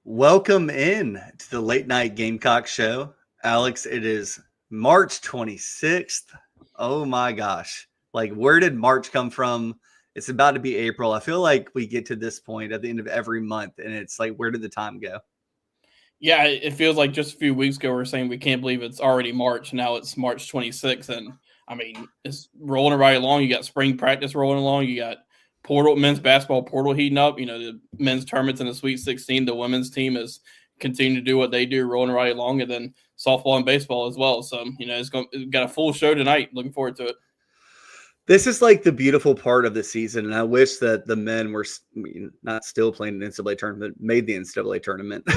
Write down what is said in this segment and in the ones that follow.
Welcome in to the late night Gamecock show. Alex, it is March 26th. Oh my gosh. Like, where did March come from? It's about to be April. I feel like we get to this point at the end of every month, and it's like, where did the time go? Yeah, it feels like just a few weeks ago we were saying we can't believe it's already March. Now it's March 26th, and I mean it's rolling right along. You got spring practice rolling along. You got men's basketball portal heating up. You know, the men's tournaments in the Sweet 16. The women's team is continuing to do what they do, rolling right along, and then softball and baseball as well. So it's got a full show tonight. Looking forward to it. This is like the beautiful part of the season, and I wish that the men were not still playing the NCAA tournament, made the NCAA tournament.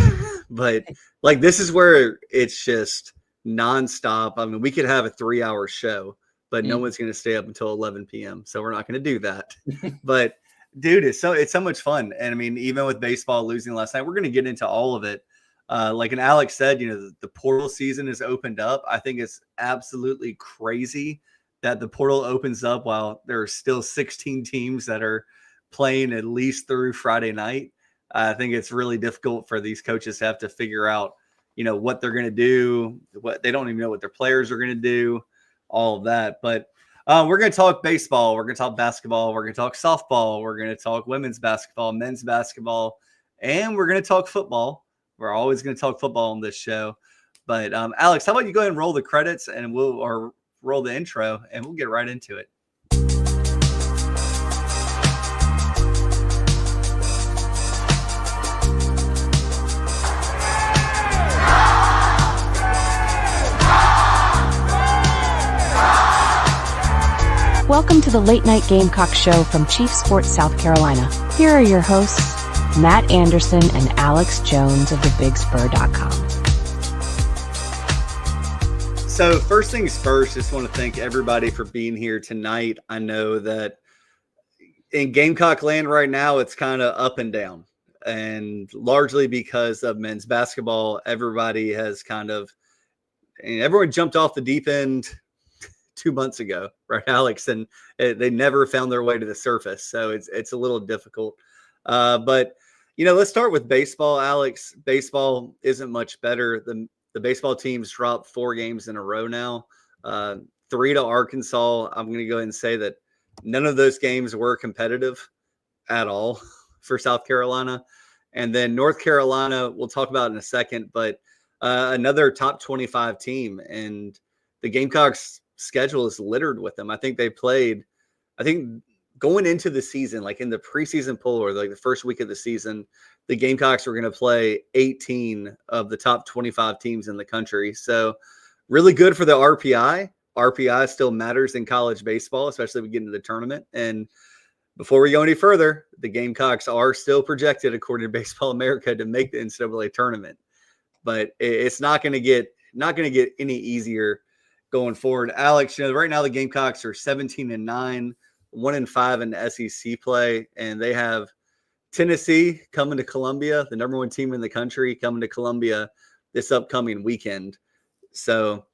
But like, this is where it's just nonstop. I mean, we could have a 3-hour show, but no one's going to stay up until 11 p.m. So we're not going to do that. But dude, it's so much fun. And I mean, even with baseball losing last night, we're going to get into all of it. Like an Alex said, the portal season has opened up. I think it's absolutely crazy that the portal opens up while there are still 16 teams that are playing at least through Friday night. I think it's really difficult for these coaches to have to figure out, what they're going to do, what they don't even know what their players are going to do, all of that. But we're going to talk baseball. We're going to talk basketball. We're going to talk softball. We're going to talk women's basketball, men's basketball, and we're going to talk football. We're always going to talk football on this show. But Alex, how about you go ahead and roll the credits and we'll roll the intro and we'll get right into it. Welcome to the Late Night Gamecock show from Chief Sports, South Carolina. Here are your hosts, Matt Anderson and Alex Jones of thebigspur.com. So first things first, just want to thank everybody for being here tonight. I know that in Gamecock land right now, it's kind of up and down, and largely because of men's basketball. Everybody has everyone jumped off the deep end 2 months ago, right, Alex? And they never found their way to the surface. So it's a little difficult. But let's start with baseball, Alex. Baseball isn't much better. The baseball teams dropped 4 games in a row now, 3 to Arkansas. I'm going to go ahead and say that none of those games were competitive at all for South Carolina. And then North Carolina, we'll talk about in a second, but another top 25 team. And the Gamecocks schedule is littered with them. I think going into the season, like in the preseason poll or like the first week of the season, the Gamecocks were going to play 18 of the top 25 teams in the country. So really good for the RPI. RPI still matters in college baseball, especially when we get into the tournament. And before we go any further, the Gamecocks are still projected, according to Baseball America, to make the NCAA tournament. But it's not going to get any easier going forward. Alex, right now the Gamecocks are 17-9, 1-5 in the SEC play, and they have Tennessee coming to Columbia, the number 1 team in the country, coming to Columbia this upcoming weekend. So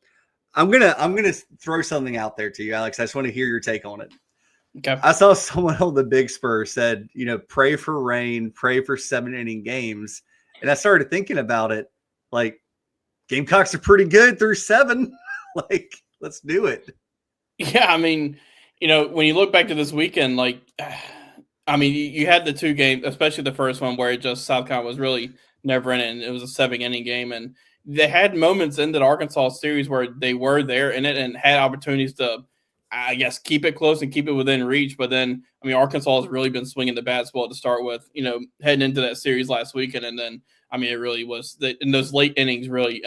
I'm gonna throw something out there to you, Alex. I just want to hear your take on it. Okay. I saw someone on the Big Spur said, pray for rain, pray for 7-inning games, and I started thinking about it. Like, Gamecocks are pretty good through 7. Like, let's do it. Yeah, I mean, when you look back to this weekend, like, I mean, you had the 2 games, especially the first one where South Carolina was really never in it, and it was a 7-inning game, and they had moments in the Arkansas series where they were there in it and had opportunities to, I guess, keep it close and keep it within reach. But then, I mean, Arkansas has really been swinging the bat well to start with, heading into that series last weekend, and then, I mean, it really was in those late innings, really,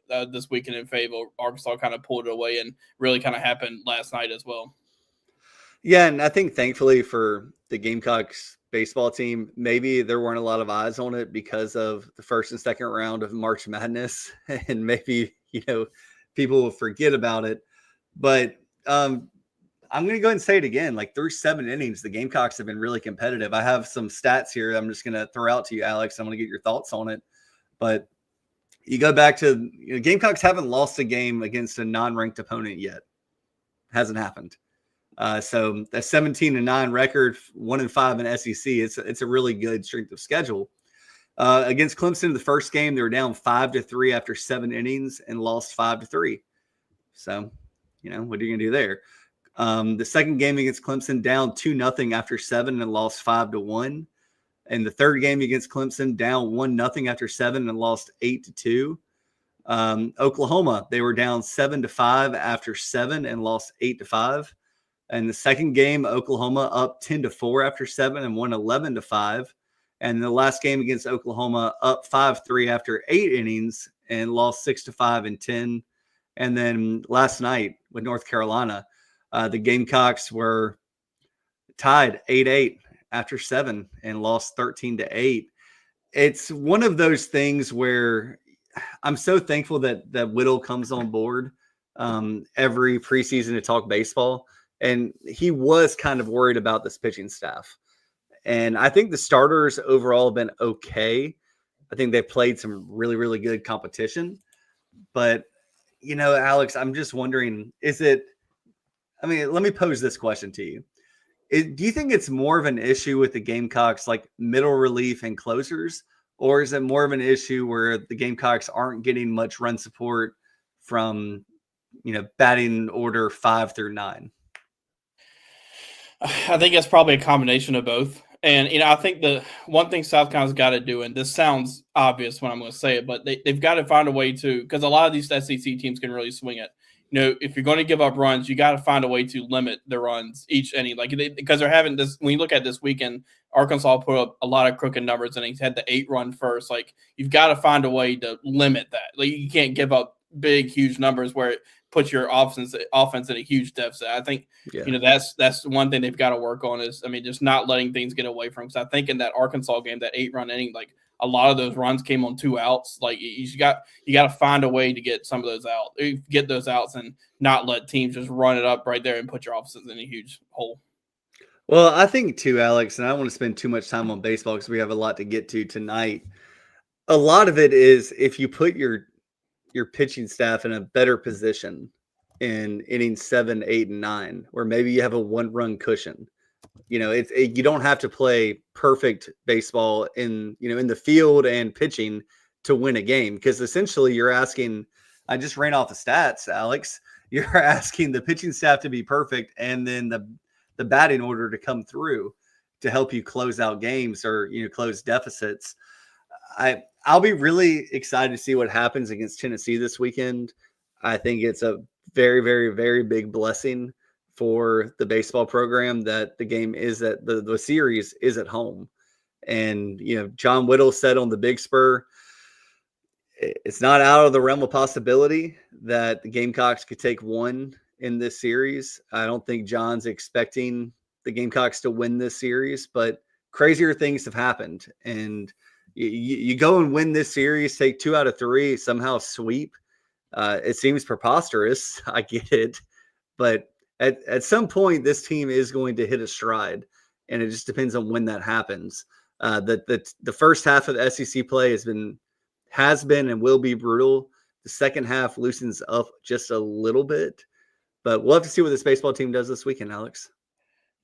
this weekend in favor. Arkansas kind of pulled it away, and really kind of happened last night as well. Yeah, and I think thankfully for the Gamecocks baseball team, maybe there weren't a lot of eyes on it because of the first and second round of March Madness, and maybe people will forget about it. But I'm going to go ahead and say it again. Like, through 7 innings, the Gamecocks have been really competitive. I have some stats here I'm just going to throw out to you, Alex. I'm going to get your thoughts on it. But you go back to Gamecocks haven't lost a game against a non-ranked opponent yet. Hasn't happened. So a 17-9 record, 1-5 in SEC. It's a really good strength of schedule. Against Clemson, the first game, they were down 5-3 after 7 innings and lost 5-3. So, what are you going to do there? The second game against Clemson, down 2-0 after 7 and lost 5-1. And the third game against Clemson, down 1-0 after 7 and lost 8-2. Oklahoma, they were down 7-5 after 7 and lost 8-5. And the second game, Oklahoma up 10-4 after 7 and won 11-5. And the last game against Oklahoma, up 5-3 after 8 innings and lost 6-5 and 10. And then last night with North Carolina, the Gamecocks were tied 8-8 after 7 and lost 13-8. It's one of those things where I'm so thankful that Whittle comes on board every preseason to talk baseball. And he was kind of worried about this pitching staff. And I think the starters overall have been okay. I think they played some really, really good competition. But, Alex, I'm just wondering, let me pose this question to you. Do you think it's more of an issue with the Gamecocks, like middle relief and closers, or is it more of an issue where the Gamecocks aren't getting much run support from, batting order 5 through 9? I think it's probably a combination of both. And, I think the one thing South Carolina's got to do, and this sounds obvious when I'm going to say it, but they've got to find a way to, because a lot of these SEC teams can really swing it. If you're going to give up runs, you got to find a way to limit the runs each inning. Because they're having this, when you look at this weekend, Arkansas put up a lot of crooked numbers and he's had the 8-run first. You've got to find a way to limit that. You can't give up big, huge numbers where it puts your offense in a huge deficit. I think, that's one thing they've got to work on is, just not letting things get away from. Because I think in that Arkansas game, that 8-run inning, a lot of those runs came on 2 outs. You got to find a way to get some of those out, get those outs, and not let teams just run it up right there and put your offenses in a huge hole. Well, I think too, Alex, and I don't want to spend too much time on baseball because we have a lot to get to tonight. A lot of it is if you put your pitching staff in a better position in innings 7, 8, and 9, where maybe you have a 1-run cushion. You don't have to play perfect baseball in the field and pitching to win a game, because essentially you're asking, I just ran off the stats, Alex, you're asking the pitching staff to be perfect and then the batting order to come through to help you close out games or, close deficits. I'll be really excited to see what happens against Tennessee this weekend. I think it's a very, very, very big blessing for the baseball program that the game is at the series is at home. And, John Whittle said on the Big Spur, it's not out of the realm of possibility that the Gamecocks could take one in this series. I don't think John's expecting the Gamecocks to win this series, but crazier things have happened. And you go and win this series, take 2 out of 3, somehow sweep. It seems preposterous. I get it. But at some point, this team is going to hit a stride, and it just depends on when that happens. The first half of the SEC play has been and will be brutal. The second half loosens up just a little bit, but we'll have to see what this baseball team does this weekend, Alex.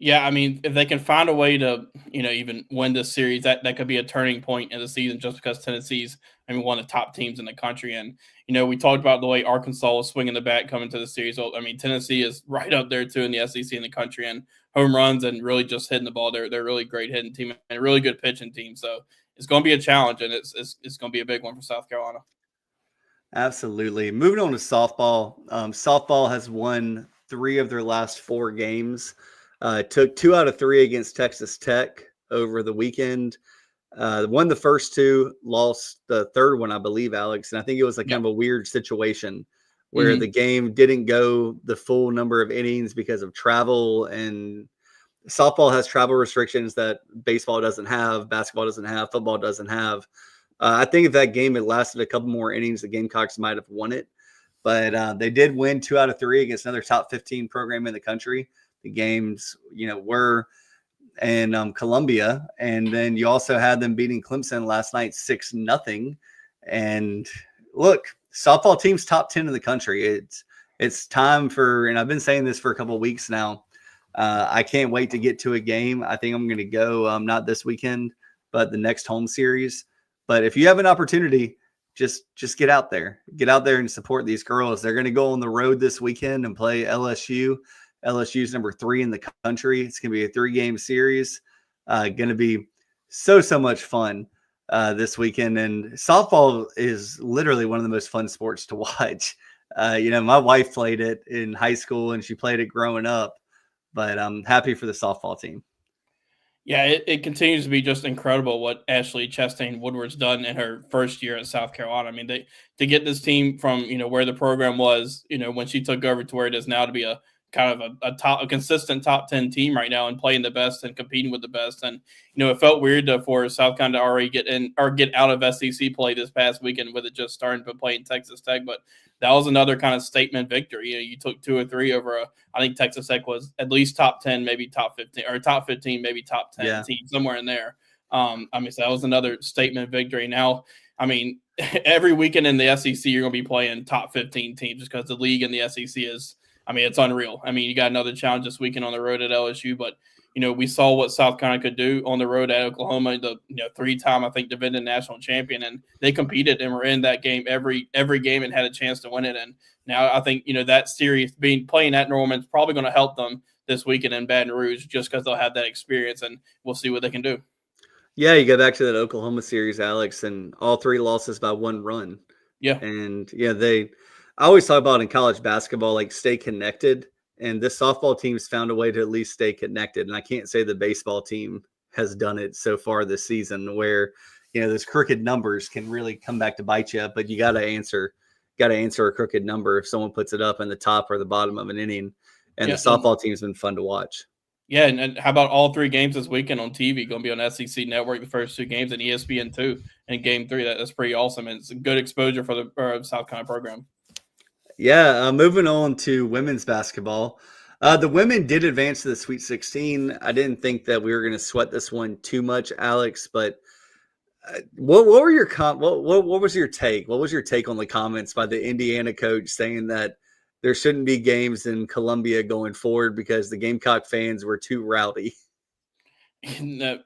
Yeah, if they can find a way to, even win this series, that could be a turning point in the season, just because Tennessee's, one of the top teams in the country. And, we talked about the way Arkansas was swinging the bat coming to the series. So, Tennessee is right up there, too, in the SEC in the country, and home runs and really just hitting the ball. They're a really great hitting team and a really good pitching team. So it's going to be a challenge, and it's going to be a big one for South Carolina. Absolutely. Moving on to softball. Softball has won 3 of their last 4 games. Took 2 out of 3 against Texas Tech over the weekend. Won the first 2, lost the third one, I believe, Alex. And I think it was kind of a weird situation where the game didn't go the full number of innings because of travel. And softball has travel restrictions that baseball doesn't have, basketball doesn't have, football doesn't have. I think if that game had lasted a couple more innings, the Gamecocks might have won it. But they did win 2 out of 3 against another top 15 program in the country. The games, were in Columbia, and then you also had them beating Clemson last night 6-0. And look, softball team's top 10 in the country. It's time for, and I've been saying this for a couple of weeks now. I can't wait to get to a game. I think I'm going to go not this weekend, but the next home series. But if you have an opportunity, just get out there. Get out there and support these girls. They're going to go on the road this weekend and play LSU. LSU's number 3 in the country. It's going to be a 3-game series. Going to be so much fun this weekend. And softball is literally one of the most fun sports to watch. My wife played it in high school and she played it growing up. But I'm happy for the softball team. Yeah, it continues to be just incredible what Ashley Chastain Woodward's done in her first year at South Carolina. I mean, to get this team from where the program was, when she took over to where it is now, to be a kind of a consistent top 10 team right now and playing the best and competing with the best. And it felt weird for South Carolina to already get out of SEC play this past weekend with it just starting to play in Texas Tech, but that was another kind of statement victory. You took 2 or 3 over I think Texas Tech was at least top 10, maybe top 15, or top 15, maybe top 10 team, somewhere in there. So that was another statement victory. Now, every weekend in the SEC, you're going to be playing top 15 teams just because the league in the SEC is, it's unreal. You got another challenge this weekend on the road at LSU, but we saw what South Carolina could do on the road at Oklahoma, the 3-time, I think, defending national champion, and they competed and were in that game every game and had a chance to win it. And now I think that series playing at Norman is probably going to help them this weekend in Baton Rouge, just because they'll have that experience, and we'll see what they can do. Yeah, you go back to that Oklahoma series, Alex, and all 3 losses by 1 run. Yeah, and I always talk about in college basketball, like, stay connected. And this softball team's found a way to at least stay connected. And I can't say the baseball team has done it so far this season, where, those crooked numbers can really come back to bite you. But you got to answer a crooked number if someone puts it up in the top or the bottom of an inning. And the softball team's been fun to watch. Yeah, and how about all 3 games this weekend on TV? Going to be on SEC Network, the first 2 games, and ESPN2 in Game 3. That's pretty awesome. And it's a good exposure for the South Carolina program. Yeah, moving on to women's basketball. The women did advance to the Sweet 16. I didn't think that we were going to sweat this one too much, Alex. But what were your what was your take? What was your take on the comments by the Indiana coach saying that there shouldn't be games in Columbia going forward because the Gamecock fans were too rowdy?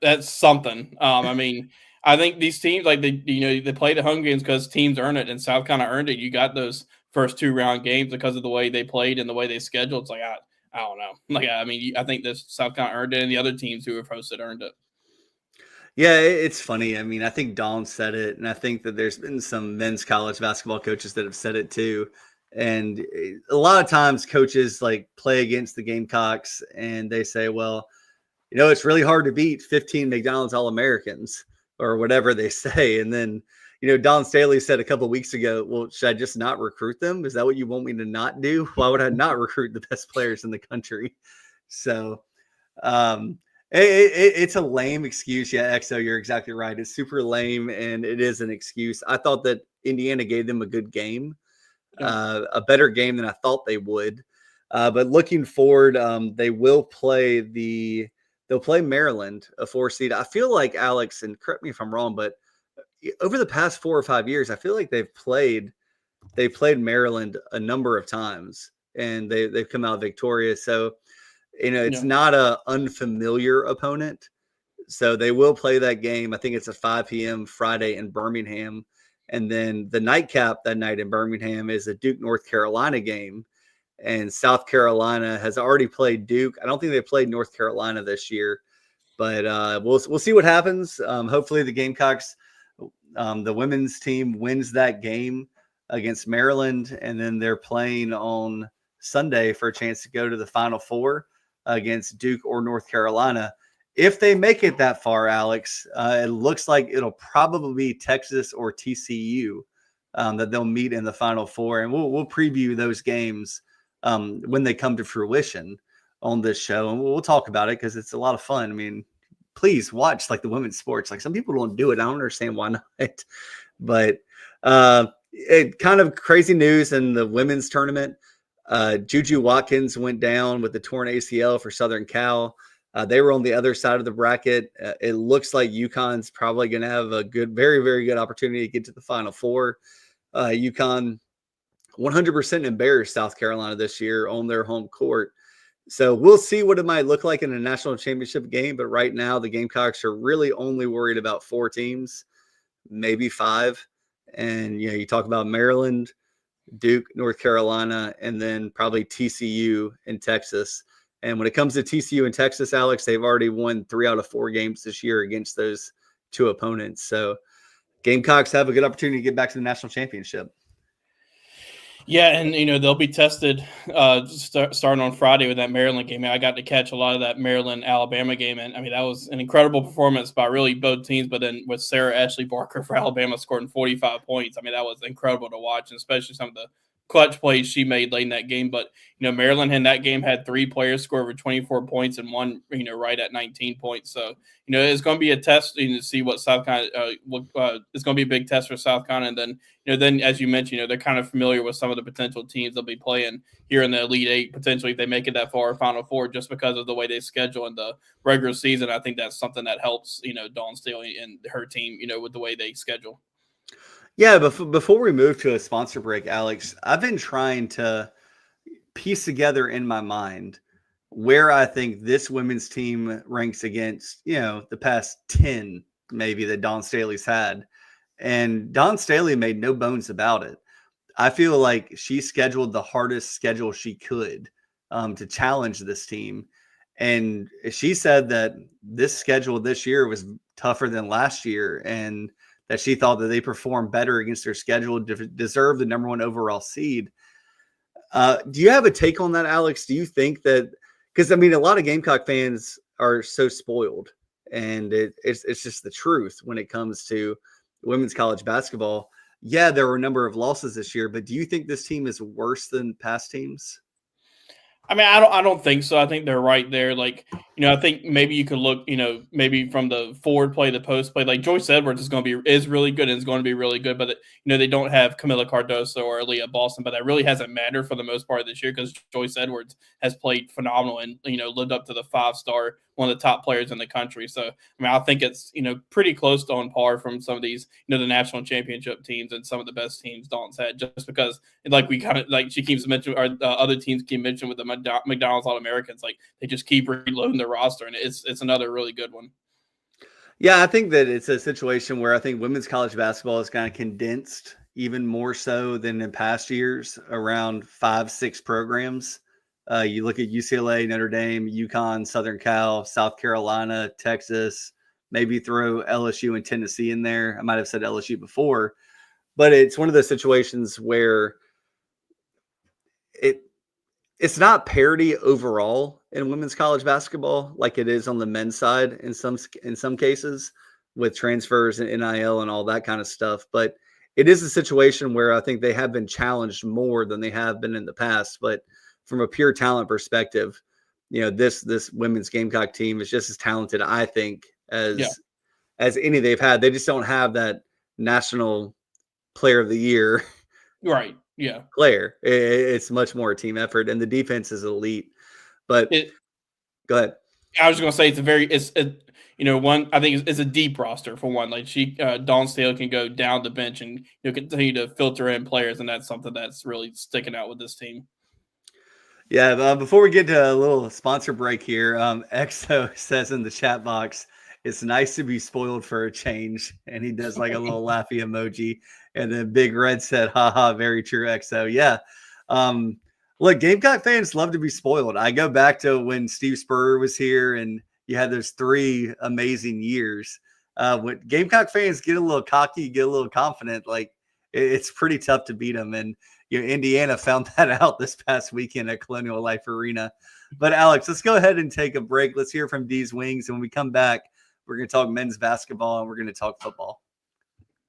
That's something. I think these teams, like they play the home games because teams earn it, and South Carolina earned it. You got those first 2-round games because of the way they played and the way they scheduled. It's like, I don't know. I think this South Carolina earned it, and the other teams who have hosted earned it. Yeah, it's funny. I think Dawn said it, and I think that there's been some men's college basketball coaches that have said it too. And a lot of times coaches play against the Gamecocks and they say, well, it's really hard to beat 15 McDonald's All-Americans or whatever they say. And then, Don Staley said a couple of weeks ago, well, should I just not recruit them? Is that what you want me to not do? Why would I not recruit the best players in the country? So it's a lame excuse. Yeah, XO, you're exactly right. It's super lame, and it is an excuse. I thought that Indiana gave them a good game, a better game than I thought they would. But looking forward, they will play they'll play Maryland, a 4 seed. I feel like, Alex, and correct me if I'm wrong, but over the past 4 or 5 years, I feel like they've played Maryland a number of times, and they've come out victorious. So, it's not a unfamiliar opponent. So they will play that game. I think it's a 5 p.m. Friday in Birmingham. And then the nightcap that night in Birmingham is a Duke, North Carolina game. And South Carolina has already played Duke. I don't think they played North Carolina this year, but we'll see what happens. Hopefully the Gamecocks, the women's team, wins that game against Maryland, and then they're playing on Sunday for a chance to go to the Final Four against Duke or North Carolina. If they make it that far, Alex, it looks like it'll probably be Texas or TCU that they'll meet in the Final Four, and we'll preview those games when they come to fruition on this show, and we'll talk about it because it's a lot of fun. Please watch the women's sports. Some people don't do it. I don't understand why not. But it kind of crazy news in the women's tournament. Juju Watkins went down with the torn ACL for Southern Cal. They were on the other side of the bracket. It looks like UConn's probably going to have a good, very, very good opportunity to get to the Final Four. UConn 100% embarrassed South Carolina this year on their home court. So we'll see what it might look like in a national championship game. But right now, the Gamecocks are really only worried about 4 teams. maybe 5. And, you talk about Maryland, Duke, North Carolina, and then probably TCU in Texas. And when it comes to TCU and Texas, Alex, they've already won 3 out of 4 games this year against those 2 opponents. So Gamecocks have a good opportunity to get back to the national championship. Yeah, and they'll be tested starting on Friday with that Maryland game. I got to catch a lot of that Maryland-Alabama game, and that was an incredible performance by really both teams. But then with Sarah Ashley Barker for Alabama scoring 45 points, that was incredible to watch, and especially some of the clutch plays she made late in that game. But Maryland in that game had 3 players score over 24 points and one right at 19 points. So it's going to be a test to see what South Carolina. It's going to be a big test for South Carolina. And then as you mentioned, they're kind of familiar with some of the potential teams they'll be playing here in the Elite Eight potentially if they make it that far, Final Four, just because of the way they schedule in the regular season. I think that's something that helps Dawn Staley and her team with the way they schedule. Yeah, before we move to a sponsor break, Alex, I've been trying to piece together in my mind where I think this women's team ranks against, the past 10 maybe that Dawn Staley's had. And Dawn Staley made no bones about it. I feel like she scheduled the hardest schedule she could to challenge this team. And she said that this schedule this year was tougher than last year, and that she thought that they performed better against their schedule, deserved the number 1 overall seed. Do you have a take on that, Alex? Do you think that – because, a lot of Gamecock fans are so spoiled, and it's just the truth when it comes to women's college basketball. Yeah, there were a number of losses this year, but do you think this team is worse than past teams? I don't think so. I think they're right there. I think maybe you could look, maybe from the forward play, the post play. Like Joyce Edwards is really good and is going to be really good, but they don't have Camila Cardoso or Aaliyah Boston, but that really hasn't mattered for the most part of this year because Joyce Edwards has played phenomenal and lived up to the 5-star, one of the top players in the country. So I think it's pretty close to on par from some of these the national championship teams and some of the best teams Dawn's had, just because she keeps mentioning, or other teams keep mentioning with the McDonald's All-Americans, they just keep reloading the roster, and it's another really good one. Yeah, I think that it's a situation where I think women's college basketball is kind of condensed even more so than in past years around 5-6 programs. You look at UCLA, Notre Dame, UConn, Southern Cal, South Carolina, Texas, maybe throw LSU and Tennessee in there. I might have said LSU before, but it's one of those situations where it's not parity overall in women's college basketball like it is on the men's side in some cases with transfers and NIL and all that kind of stuff. But it is a situation where I think they have been challenged more than they have been in the past. But from a pure talent perspective, this women's Gamecock team is just as talented, I think, as any they've had. They just don't have that national player of the year. Right. Yeah. Player. It's much more a team effort, and the defense is elite. But go ahead. I was going to say I think it's a deep roster for one. Dawn Staley can go down the bench and continue to filter in players, and that's something that's really sticking out with this team. Yeah, before we get to a little sponsor break here, Exo says in the chat box, it's nice to be spoiled for a change. And he does a little laughy emoji. And then Big Red said, haha, very true, Exo. Yeah. Look, Gamecock fans love to be spoiled. I go back to when Steve Spurrier was here and you had those 3 amazing years. When Gamecock fans get a little cocky, get a little confident, it's pretty tough to beat them. And Indiana found that out this past weekend at Colonial Life Arena. But Alex, let's go ahead and take a break. Let's hear from D's Wings. And when we come back, we're going to talk men's basketball and we're going to talk football.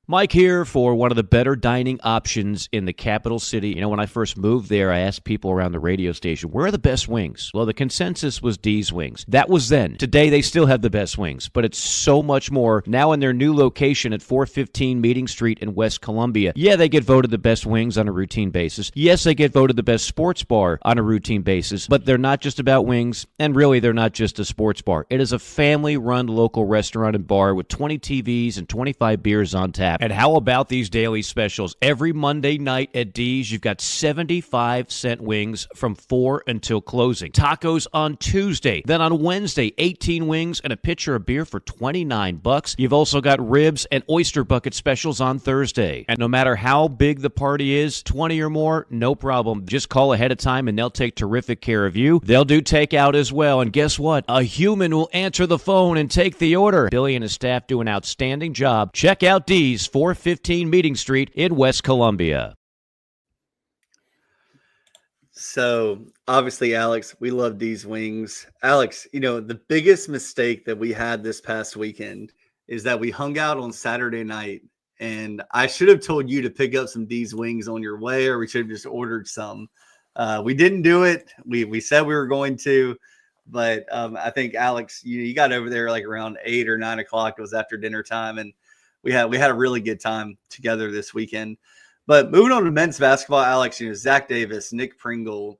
Mike here for one of the better dining options in the capital city. When I first moved there, I asked people around the radio station, where are the best wings? Well, the consensus was D's Wings. That was then. Today, they still have the best wings, but it's so much more. Now in their new location at 415 Meeting Street in West Columbia, yeah, they get voted the best wings on a routine basis. Yes, they get voted the best sports bar on a routine basis, but they're not just about wings, and really, they're not just a sports bar. It is a family-run local restaurant and bar with 20 TVs and 25 beers on tap. app. And how about these daily specials? Every Monday night at D's, you've got 75-cent wings from 4 until closing. Tacos on Tuesday. Then on Wednesday, 18 wings and a pitcher of beer for $29. You've also got ribs and oyster bucket specials on Thursday. And no matter how big the party is, 20 or more, no problem. Just call ahead of time and they'll take terrific care of you. They'll do takeout as well. And guess what? A human will answer the phone and take the order. Billy and his staff do an outstanding job. Check out D's, 415 Meeting Street in West Columbia. So obviously, Alex, we love D's wings. Alex, the biggest mistake that we had this past weekend is that we hung out on Saturday night, and I should have told you to pick up some D's wings on your way, or we should have just ordered some. We didn't do it. We said we were going to, but I think, Alex, you got over there like around 8 or 9 o'clock. It was after dinner time, and we had a really good time together this weekend. But moving on to men's basketball, Alex, Zach Davis, Nick Pringle,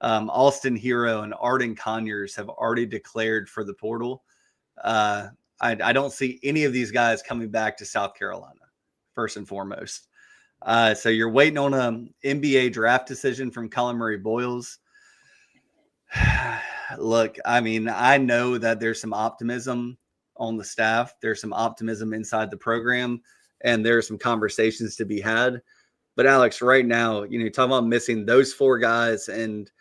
Austin Hero, and Arden Conyers have already declared for the portal. I don't see any of these guys coming back to South Carolina, first and foremost. So you're waiting on an NBA draft decision from Colin Murray Boyles. Look, I know that there's some optimism on the staff. There's some optimism inside the program, and there's some conversations to be had. But Alex, right now, talking about missing those 4 guys and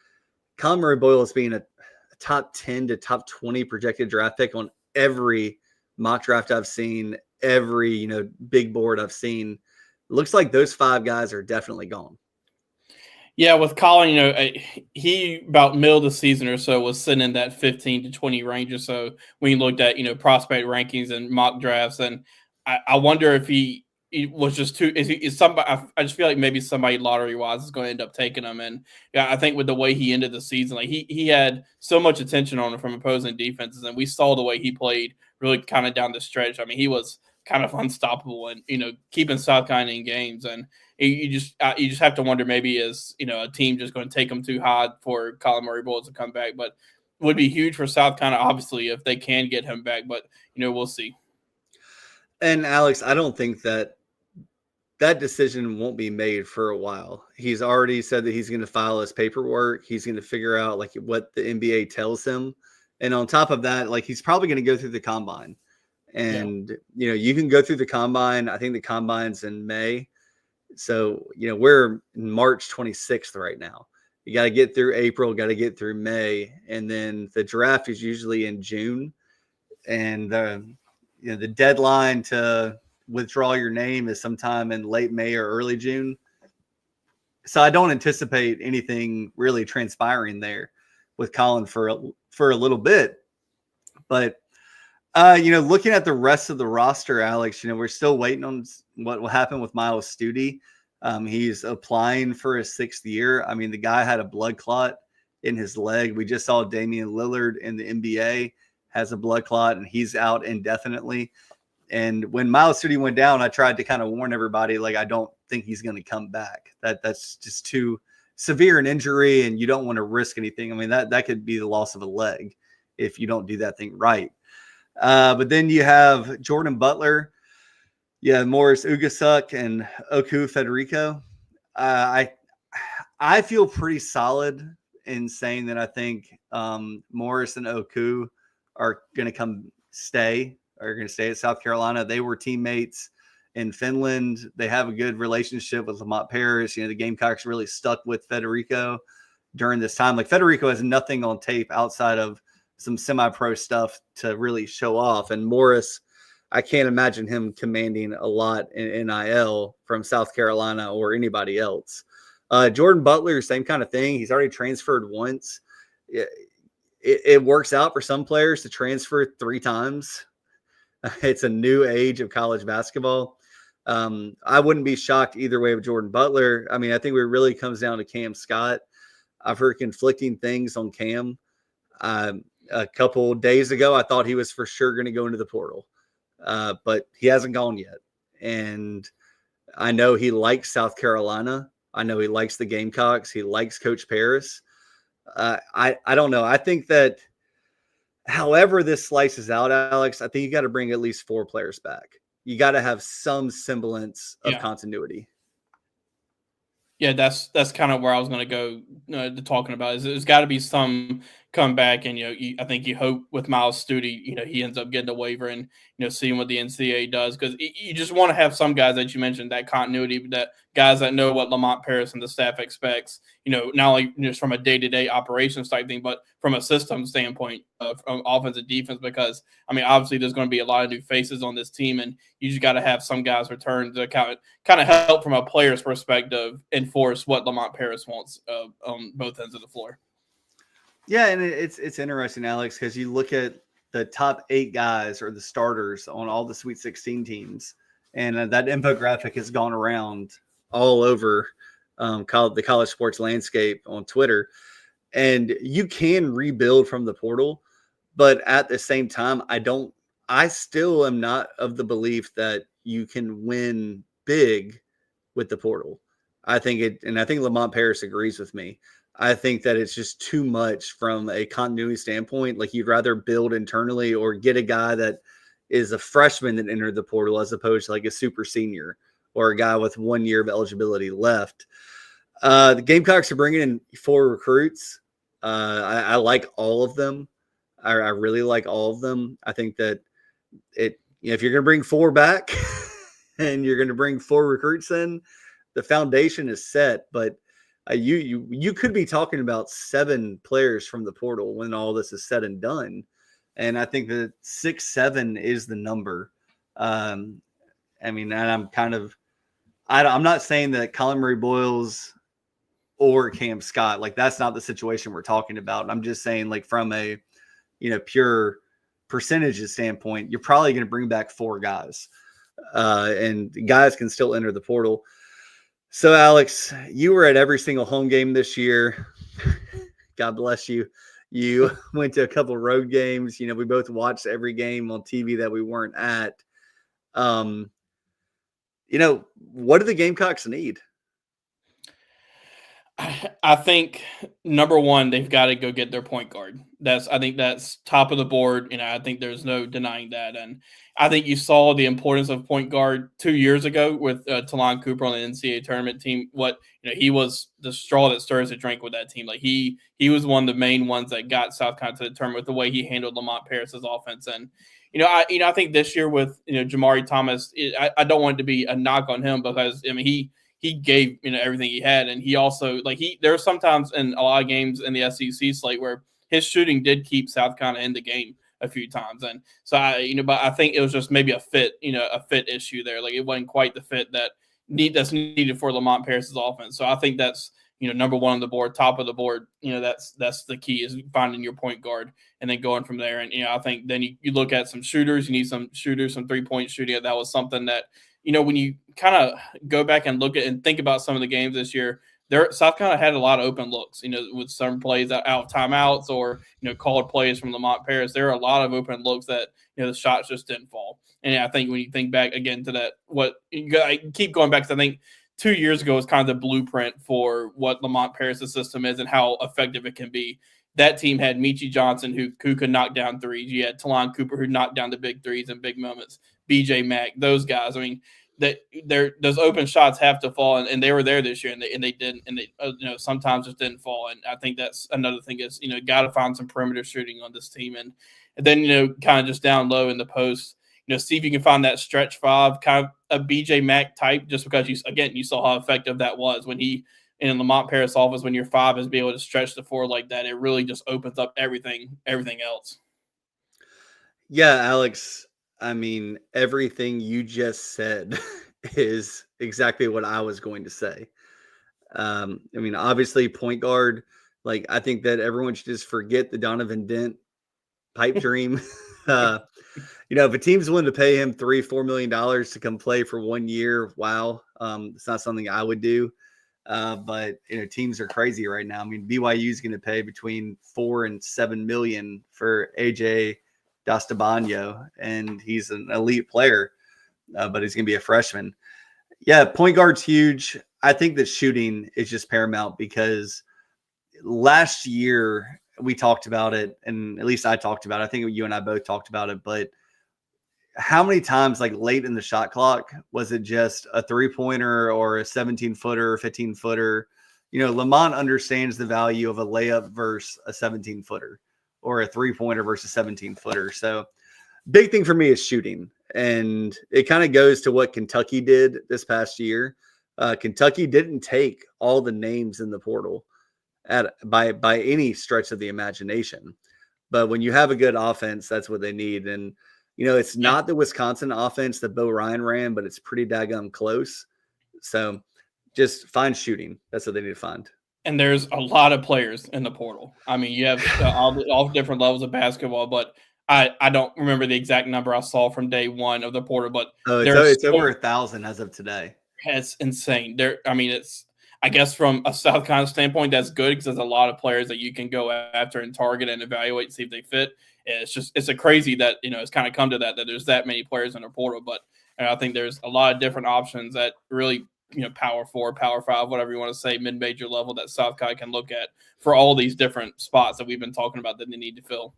Colin Murray Boyles being a top 10 to top 20 projected draft pick on every mock draft I've seen, every, big board I've seen. It looks like those 5 guys are definitely gone. Yeah, with Colin, he about middle of the season or so was sitting in that 15 to 20 range or so when you looked at, prospect rankings and mock drafts. And I wonder if he was just too, is somebody, I just feel like maybe somebody lottery wise is going to end up taking him. And yeah, I think with the way he ended the season, like he had so much attention on him from opposing defenses, and we saw the way he played really kind of down the stretch. He was kind of unstoppable and, keeping South Carolina in games. And you just have to wonder, maybe is, a team just going to take him too high for Colin Murray Boyles to come back. But it would be huge for South Carolina, obviously, if they can get him back. But, we'll see. And Alex, I don't think that decision won't be made for a while. He's already said that he's going to file his paperwork. He's going to figure out like what the NBA tells him. And on top of that, like he's probably going to go through the combine. And, you can go through the combine. I think the combine's in May. So, we're in March 26th right now. You got to get through April, got to get through May. And then the draft is usually in June. And the deadline to withdraw your name is sometime in late May or early June. So I don't anticipate anything really transpiring there with Colin for a little bit. But looking at the rest of the roster, Alex, we're still waiting on what will happen with Miles Studi. He's applying for his 6th year. The guy had a blood clot in his leg. We just saw Damian Lillard in the NBA has a blood clot, and he's out indefinitely. And when Miles Studi went down, I tried to kind of warn everybody, like, I don't think he's going to come back. That's just too severe an injury, and you don't want to risk anything. That could be the loss of a leg if you don't do that thing right. But then you have Jordan Butler, Morris Ugasuk, and Oku Federico. I feel pretty solid in saying that I think Morris and Oku are going to stay at South Carolina. They were teammates in Finland. They have a good relationship with Lamont Paris. The Gamecocks really stuck with Federico during this time. Like, Federico has nothing on tape outside of some semi-pro stuff to really show off. And Morris, I can't imagine him commanding a lot in NIL from South Carolina or anybody else. Jordan Butler, same kind of thing. He's already transferred once. It works out for some players to transfer 3 times. It's a new age of college basketball. I wouldn't be shocked either way with Jordan Butler. I think it really comes down to Cam Scott. I've heard conflicting things on Cam. A couple days ago, I thought he was for sure going to go into the portal, but he hasn't gone yet. And I know he likes South Carolina. I know he likes the Gamecocks. He likes Coach Paris. I don't know. I think that however this slices out, Alex, I think you got to bring at least 4 players back. you got to have some semblance of Yeah. continuity. Yeah, that's kind of where I was going to go to talking about. Is there's got to be some comeback, and I think you hope with Miles Studi, he ends up getting a waiver and seeing what the NCAA does, because you just want to have some guys that you mentioned, that continuity, that guys that know what Lamont Paris and the staff expects. Not only just from a day-to-day operations type thing, but from a system standpoint, from offense and defense. Because obviously there's going to be a lot of new faces on this team, and you just got to have some guys return to kind of help from a player's perspective enforce what Lamont Paris wants on both ends of the floor. Yeah, and it's interesting, Alex, because you look at the top 8 guys or the starters on all the Sweet 16 teams, and that infographic has gone around all over the college sports landscape on Twitter. And you can rebuild from the portal, but at the same time, I still am not of the belief that you can win big with the portal. I think Lamont Paris agrees with me. I think that it's just too much from a continuity standpoint. Like, you'd rather build internally or get a guy that is a freshman that entered the portal as opposed to like a super senior or a guy with 1 year of eligibility left. The Gamecocks are bringing in 4 recruits. I like all of them. I really like all of them. I think that if you're going to bring 4 back and you're going to bring 4 recruits in, the foundation is set. But you could be talking about 7 players from the portal when all this is said and done. And I think that 6-7 is the number. And I'm not saying that Colin Murray Boyles or Cam Scott, like, that's not the situation we're talking about. I'm just saying, like, from a pure percentages standpoint, you're probably going to bring back 4 guys, and guys can still enter the portal. So, Alex, you were at every single home game this year. God bless you. You went to a couple road games. We both watched every game on TV that we weren't at. What do the Gamecocks need? I think number one, they've got to go get their point guard. I think that's top of the board. I think there's no denying that. And I think you saw the importance of point guard 2 years ago with Talon Cooper on the NCAA tournament team. He was the straw that stirs the drink with that team. Like, he was one of the main ones that got South Carolina to the tournament with the way he handled Lamont Paris's offense. And I think this year with Jamari Thomas, I don't want it to be a knock on him, because he gave everything he had, and he also there are sometimes in a lot of games in the SEC slate where his shooting did keep South Carolina in the game a few times, and so but I think it was just maybe a fit issue there. Like, it wasn't quite the fit that's needed for Lamont Paris's offense. So I think that's number one on the board, top of the board. That's the key, is finding your point guard and then going from there. And I think then you look at some shooters. You need some shooters, some 3-point shooting. That was something that when you kind of go back and look at and think about some of the games this year, South Carolina had a lot of open looks, with some plays out of timeouts or, called plays from Lamont Paris. There are a lot of open looks that, the shots just didn't fall. And I think when you think back again to that, I keep going back, because I think 2 years ago was kind of the blueprint for what Lamont Paris' system is and how effective it can be. That team had Michi Johnson, who could knock down threes. You had Talon Cooper, who knocked down the big threes in big moments. BJ Mack, those guys. Those open shots have to fall, and they were there this year, and they didn't, and they sometimes just didn't fall. And I think that's another thing is got to find some perimeter shooting on this team, and then kind of just down low in the post, see if you can find that stretch 5, kind of a BJ Mack type, just because you saw how effective that was when he in Lamont Paris office, when your 5 is be able to stretch the floor like that, it really just opens up everything else. Yeah, Alex. Everything you just said is exactly what I was going to say. Obviously, point guard, I think that everyone should just forget the Donovan Dent pipe dream. If a team's willing to pay him $3-4 million to come play for 1 year, wow. It's not something I would do. But teams are crazy right now. BYU is going to pay between $4 and $7 million for AJ Dastabano, and he's an elite player, but he's going to be a freshman. Yeah, point guard's huge. I think that shooting is just paramount, because last year we talked about it, and at least I talked about it. I think you and I both talked about it, but how many times, like late in the shot clock, was it just a 3-pointer or a 17-footer, 15-footer? Lamont understands the value of a layup versus a 17-footer or a 3-pointer versus a 17-footer. So big thing for me is shooting. And it kind of goes to what Kentucky did this past year. Kentucky didn't take all the names in the portal by any stretch of the imagination. But when you have a good offense, that's what they need. And, it's not the Wisconsin offense that Bo Ryan ran, but it's pretty daggum close. So just find shooting. That's what they need to find. And there's a lot of players in the portal. I mean, you have all different levels of basketball, but I don't remember the exact number I saw from day one of the portal, but it's over 1,000 as of today. It's insane. I guess from a South Carolina standpoint, that's good because there's a lot of players that you can go after and target and evaluate and see if they fit. It's a crazy that, it's kind of come to that there's that many players in the portal, but I think there's a lot of different options that really, power 4, power 5, whatever you want to say, mid-major level that South Carolina can look at for all these different spots that we've been talking about that they need to fill.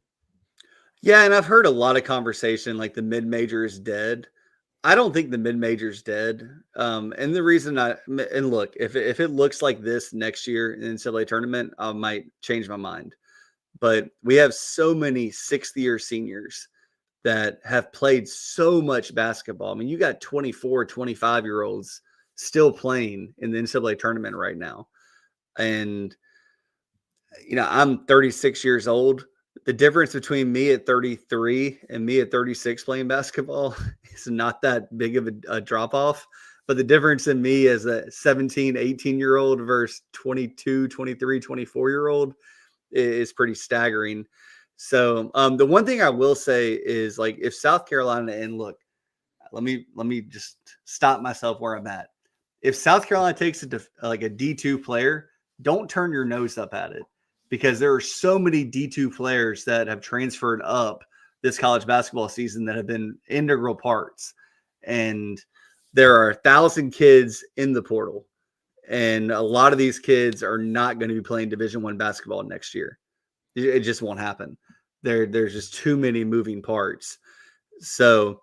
Yeah, and I've heard a lot of conversation like the mid-major is dead. I don't think the mid-major is dead. And the reason look, if it looks like this next year in the NCAA tournament, I might change my mind. But we have so many sixth-year seniors that have played so much basketball. I mean, you got 24, 25-year-olds still playing in the NCAA tournament right now. And, I'm 36 years old. The difference between me at 33 and me at 36 playing basketball is not that big of a drop-off. But the difference in me as a 17, 18-year-old versus 22, 23, 24-year-old is pretty staggering. So the one thing I will say is, like, if South Carolina, and look, let me just stop myself where I'm at. If South Carolina takes a D2 player, don't turn your nose up at it, because there are so many D2 players that have transferred up this college basketball season that have been integral parts. And there are 1,000 kids in the portal. And a lot of these kids are not going to be playing Division I basketball next year. It just won't happen. There's just too many moving parts. So,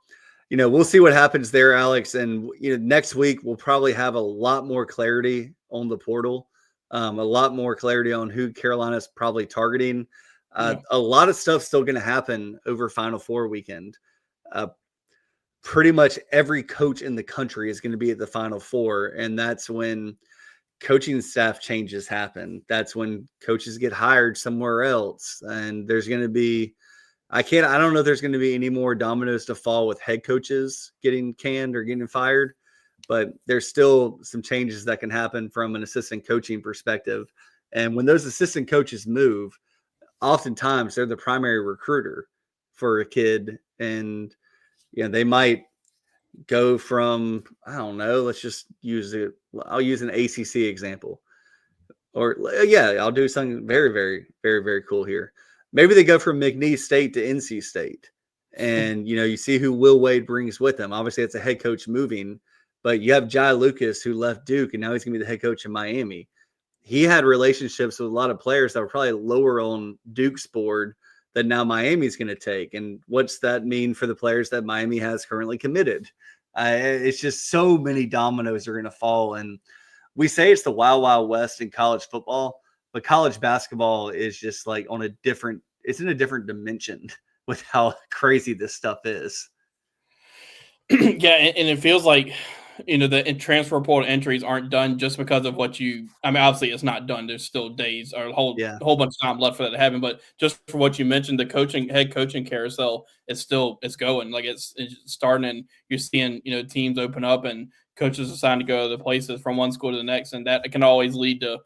we'll see what happens there, Alex. And, next week we'll probably have a lot more clarity on the portal, a lot more clarity on who Carolina's probably targeting. A lot of stuff still going to happen over Final Four weekend. Pretty much every coach in the country is going to be at the Final Four, and that's when coaching staff changes happen. That's when coaches get hired somewhere else. And there's going to be, I don't know if there's going to be any more dominoes to fall with head coaches getting canned or getting fired, but there's still some changes that can happen from an assistant coaching perspective. And when those assistant coaches move, oftentimes they're the primary recruiter for a kid. And, they might go from, I don't know, let's just I'll use an ACC example. Or, I'll do something very, very, very, very cool here. Maybe they go from McNeese State to NC State. And, you see who Will Wade brings with him. Obviously, it's a head coach moving. But you have Jai Lucas, who left Duke, and now he's going to be the head coach in Miami. He had relationships with a lot of players that were probably lower on Duke's board that now Miami's going to take. And what's that mean for the players that Miami has currently committed? It's just so many dominoes are going to fall. And we say it's the Wild Wild West in college football, but college basketball is just like it's in a different dimension with how crazy this stuff is. Yeah, and it feels like, the transfer portal entries aren't done just because of obviously it's not done. There's still days or a whole bunch of time left for that to happen. But just for what you mentioned, the head coaching carousel it's going. Like it's starting, and you're seeing, teams open up and coaches assigned to go to the places from one school to the next. And that can always lead to,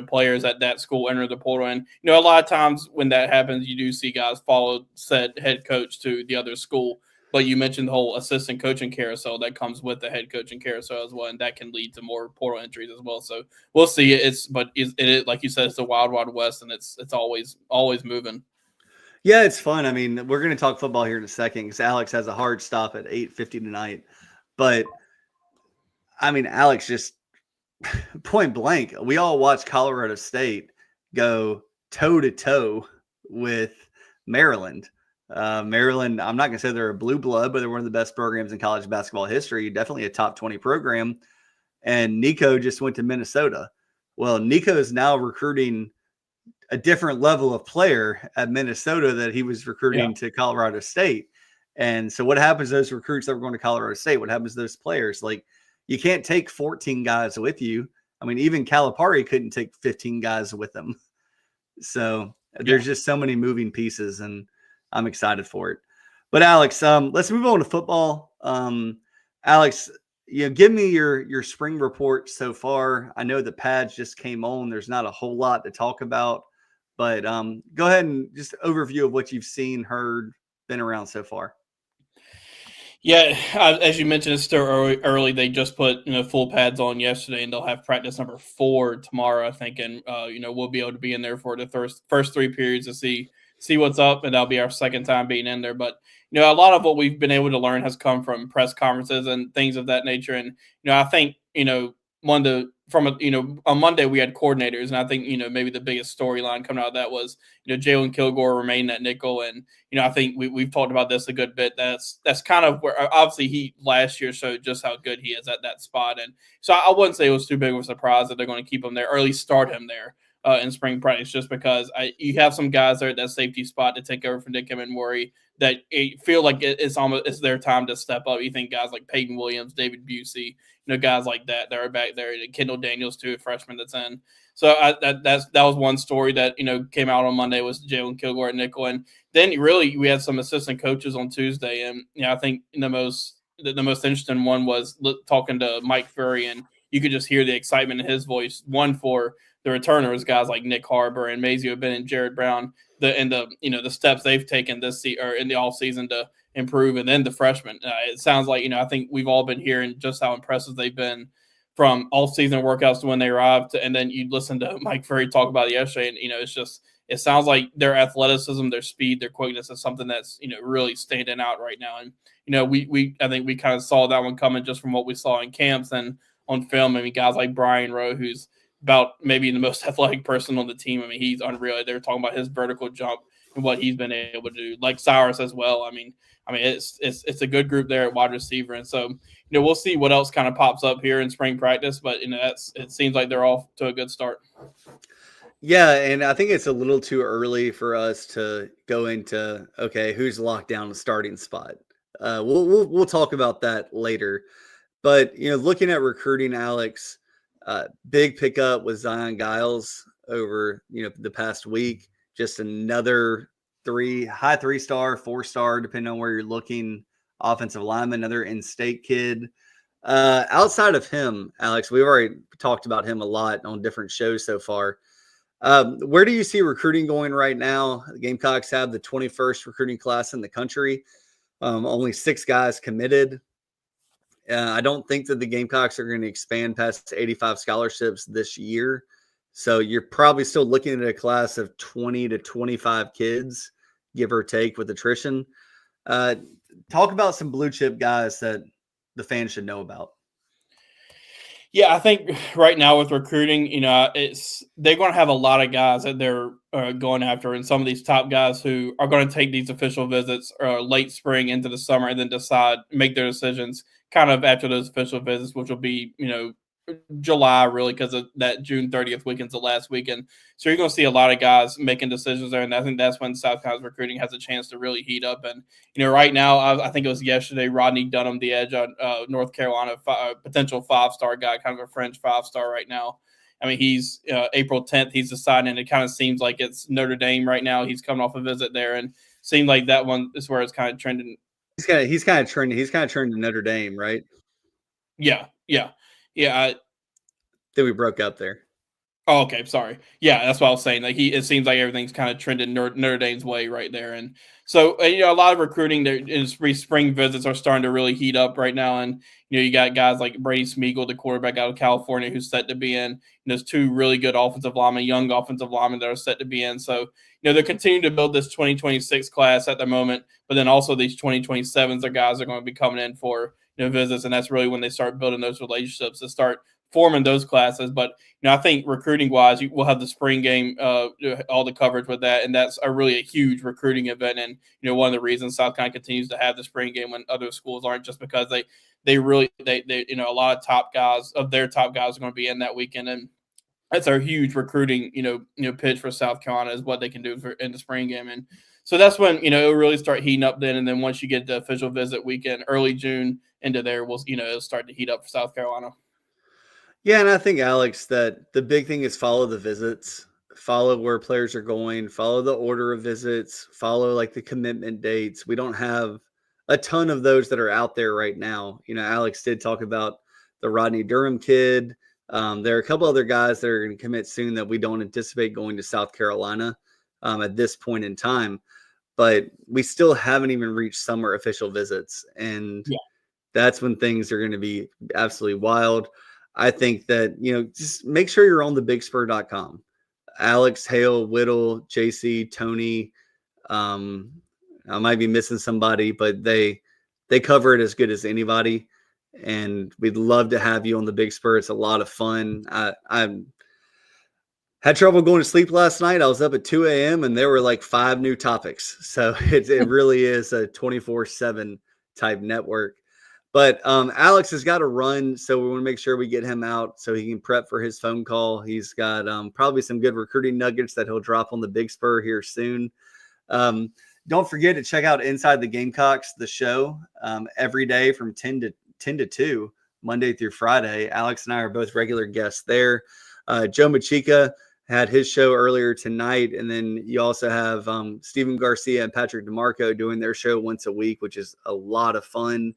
players at that school enter the portal. And, a lot of times when that happens, you do see guys follow said head coach to the other school. But you mentioned the whole assistant coaching carousel that comes with the head coaching carousel as well, and that can lead to more portal entries as well. So we'll see. But it is, like you said, it's the Wild Wild West, and it's always moving. Yeah, it's fun. I mean, we're going to talk football here in a second because Alex has a hard stop at 8:50 tonight. But I mean, Alex, just point blank, we all watched Colorado State go toe to toe with Maryland. Maryland, I'm not going to say they're a blue blood, but they're one of the best programs in college basketball history, definitely a top 20 program. And Nico just went to Minnesota. Well, Nico is now recruiting a different level of player at Minnesota that he was recruiting to Colorado State. And so what happens to those recruits that were going to Colorado State? What happens to those players? Like, you can't take 14 guys with you. I mean, even Calipari couldn't take 15 guys with him. So there's just so many moving pieces, and I'm excited for it. But Alex, let's move on to football. Alex, give me your spring report so far. I know the pads just came on. There's not a whole lot to talk about, but go ahead and just overview of what you've seen, heard, been around so far. Yeah, as you mentioned, it's still early. They just put full pads on yesterday, and they'll have practice number 4 tomorrow, I think. And we'll be able to be in there for the first 3 periods to see what's up, and that'll be our second time being in there. But a lot of what we've been able to learn has come from press conferences and things of that nature. And I think on Monday we had coordinators, and I think maybe the biggest storyline coming out of that was Jalen Kilgore remained at nickel, and I think we've talked about this a good bit. That's kind of where obviously he last year showed just how good he is at that spot, and so I wouldn't say it was too big of a surprise that they're going to keep him there, or at least start him there in spring practice, just because you have some guys there at that safety spot to take over from Nick Murray that feel like it's their time to step up. You think guys like Peyton Williams, David Busey, guys like that are back there. Kendall Daniels too, a freshman that's in. So that was one story that came out on Monday was Jalen Kilgore at nickel, and then really we had some assistant coaches on Tuesday, and I think the most interesting one was talking to Mike Furry, and you could just hear the excitement in his voice. One for the returners, guys like Nick Harbor and Mazio Ben and Jared Brown, the steps they've taken this or in the off season to improve, and then the freshmen. It sounds like I think we've all been hearing just how impressive they've been from off season workouts to when they arrived, and then you listen to Mike Furry talk about it yesterday, and it sounds like their athleticism, their speed, their quickness is something that's really standing out right now. And I think we kind of saw that one coming just from what we saw in camps and on film. I mean, guys like Brian Rowe, who's about maybe the most athletic person on the team. I mean, he's unreal. They're talking about his vertical jump and what he's been able to do. Like Cyrus as well. I mean, it's a good group there at wide receiver, and so we'll see what else kind of pops up here in spring practice. But it seems like they're off to a good start. Yeah, and I think it's a little too early for us to go into who's locked down the starting spot. We'll talk about that later. But looking at recruiting, Alex. Big pickup with Zion Giles over the past week. Just another high 3-star, 4-star, depending on where you're looking, offensive lineman, another in-state kid. Outside of him, Alex, we've already talked about him a lot on different shows so far. Where do you see recruiting going right now? The Gamecocks have the 21st recruiting class in the country. Only 6 guys committed. I don't think that the Gamecocks are going to expand past 85 scholarships this year. So you're probably still looking at a class of 20 to 25 kids, give or take, with attrition. Talk about some blue chip guys that the fans should know about. Yeah, I think right now with recruiting, they're going to have a lot of guys that they're going after, and some of these top guys who are going to take these official visits late spring into the summer and then make their decisions kind of after those official visits, which will be, July really, because of that June 30th weekend's the last weekend. So you're going to see a lot of guys making decisions there, and I think that's when South Carolina's recruiting has a chance to really heat up. And right now, I think it was yesterday, Rodney Dunham, the edge on North Carolina, potential 5-star guy, kind of a fringe 5-star right now. I mean, he's April 10th. He's deciding, and it kind of seems like it's Notre Dame right now. He's coming off a visit there, and seemed like that one is where it's kind of trending. He's kind of trending to Notre Dame, right? Yeah. Then we broke up there. Oh, okay. Sorry. Yeah, that's what I was saying. Like it seems like everything's kind of trending Notre Dame's way right there, and so a lot of recruiting there in spring visits are starting to really heat up right now, and you got guys like Brady Smeagol, the quarterback out of California, who's set to be in. And there's 2 really good young offensive linemen that are set to be in. So they're continuing to build this 2026 class at the moment, but then also these 2027s are guys that are going to be coming in for visits, and that's really when they start building those relationships to start forming those classes. But I think recruiting wise, we'll have the spring game, all the coverage with that, and that's a huge recruiting event. And one of the reasons South Carolina continues to have the spring game when other schools aren't, just because they a lot of top guys are going to be in that weekend, and that's our huge recruiting pitch for South Carolina is what they can do in the spring game. And so that's when it'll really start heating up then. And then once you get the official visit weekend, early June into there, it'll start to heat up for South Carolina. Yeah, and I think, Alex, that the big thing is follow the visits, follow where players are going, follow the order of visits, follow like the commitment dates. We don't have a ton of those that are out there right now. Alex did talk about the Rodney Durham kid. There are a couple other guys that are going to commit soon that we don't anticipate going to South Carolina at this point in time. But we still haven't even reached summer official visits. And that's when things are going to be absolutely wild. I think that, just make sure you're on the bigspur.com. Alex, Hale, Whittle, JC, Tony. I might be missing somebody, but they cover it as good as anybody. And we'd love to have you on the Big Spur. It's a lot of fun. I had trouble going to sleep last night. I was up at 2 a.m. and there were like 5 new topics. So it really is a 24/7 type network. But Alex has got to run, so we want to make sure we get him out so he can prep for his phone call. He's got probably some good recruiting nuggets that he'll drop on the Big Spur here soon. Don't forget to check out Inside the Gamecocks, the show, every day from 10 to 2, Monday through Friday. Alex and I are both regular guests there. Joe Machika had his show earlier tonight, and then you also have Stephen Garcia and Patrick DeMarco doing their show once a week, which is a lot of fun.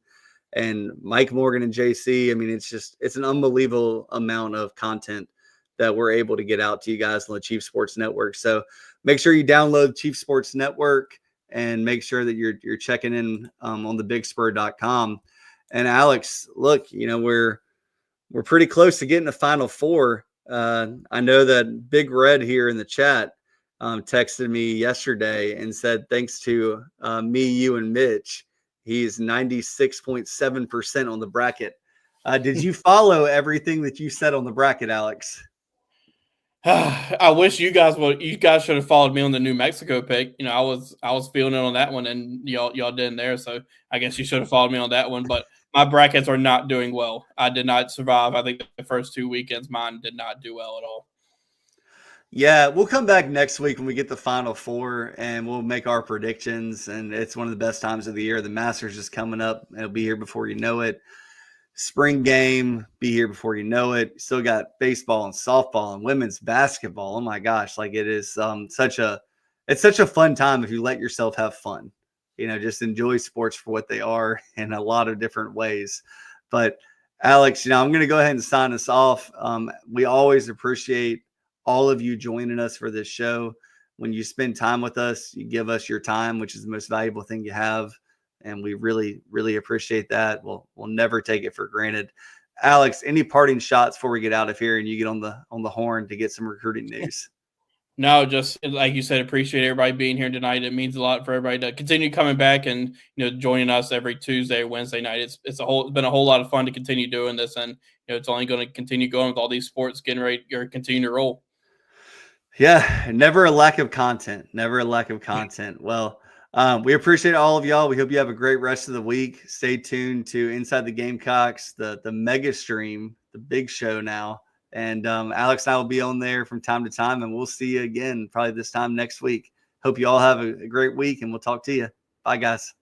And Mike Morgan and JC, I mean, it's an unbelievable amount of content that we're able to get out to you guys on the Chief Sports Network. So make sure you download Chief Sports Network and make sure that you're checking in on the bigspur.com. And Alex, look, we're pretty close to getting a Final Four. I know that Big Red here in the chat texted me yesterday and said, thanks to me, you, and Mitch, he's 96.7% on the bracket. Did you follow everything that you said on the bracket, Alex? I wish you guys should have followed me on the New Mexico pick. I was feeling it on that one, and y'all didn't there. So I guess you should have followed me on that one. But my brackets are not doing well. I did not survive. I think the first 2 weekends, mine did not do well at all. Yeah, we'll come back next week when we get the Final Four, and we'll make our predictions. And it's one of the best times of the year. The Masters is coming up. It'll be here before you know it. Spring game, be here before you know it. Still got baseball and softball and women's basketball. Oh my gosh, like it is such a fun time if you let yourself have fun. Just enjoy sports for what they are in a lot of different ways. But Alex, I'm going to go ahead and sign us off. We always appreciate all of you joining us for this show. When you spend time with us, you give us your time, which is the most valuable thing you have. And we really, really appreciate that. We'll never take it for granted. Alex, any parting shots before we get out of here and you get on the horn to get some recruiting news? No, just like you said, appreciate everybody being here tonight. It means a lot for everybody to continue coming back and joining us every Tuesday or Wednesday night. It's been a whole lot of fun to continue doing this, and it's only going to continue going with all these sports getting ready or continue to roll. Yeah, never a lack of content. Never a lack of content. Well, we appreciate all of y'all. We hope you have a great rest of the week. Stay tuned to Inside the Gamecocks, the mega stream, the big show now. And Alex and I will be on there from time to time, and we'll see you again probably this time next week. Hope you all have a great week, and we'll talk to you. Bye, guys.